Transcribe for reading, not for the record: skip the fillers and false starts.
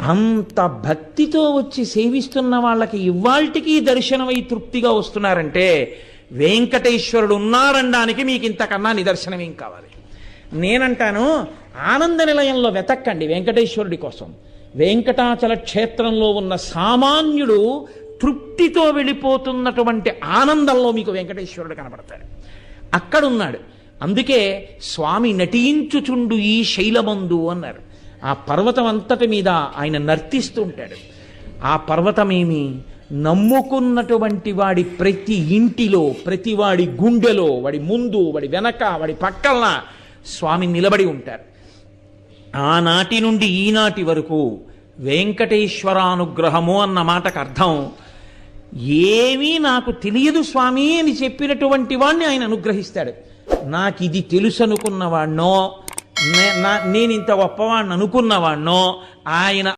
అంత భక్తితో వచ్చి సేవిస్తున్న వాళ్ళకి ఇవాల్టికి దర్శనమై తృప్తిగా వస్తున్నారంటే వెంకటేశ్వరుడు ఉన్నారనడానికి మీకు ఇంతకన్నా నిదర్శనం ఏం కావాలి? నేనంటాను, ఆనంద నిలయంలో వెతక్కండి వెంకటేశ్వరుడి కోసం. వెంకటాచల క్షేత్రంలో ఉన్న సామాన్యుడు తృప్తితో వెళ్ళిపోతున్నటువంటి ఆనందంలో మీకు వెంకటేశ్వరుడు కనబడతాడు. అక్కడున్నాడు. అందుకే స్వామి నటించుచుండు ఈ శైలమందు అన్నారు. ఆ పర్వతం అంతటి మీద ఆయన నర్తిస్తూ ఉంటాడు. ఆ పర్వతమేమి నమ్ముకున్నటువంటి వాడి ప్రతి ఇంటిలో, ప్రతి వాడి గుండెలో, వాడి ముందు, వాడి వెనక, వాడి పక్కన స్వామి నిలబడి ఉంటారు. ఆనాటి నుండి ఈనాటి వరకు వెంకటేశ్వరానుగ్రహము అన్న మాటకు అర్థం, ఏమీ నాకు తెలియదు స్వామి అని చెప్పినటువంటి వాడిని ఆయన అనుగ్రహిస్తాడు. నాకు ఇది తెలుసు అనుకున్నవాడినో, నేను ఇంత గొప్పవాడిని అనుకున్నవాడినో ఆయన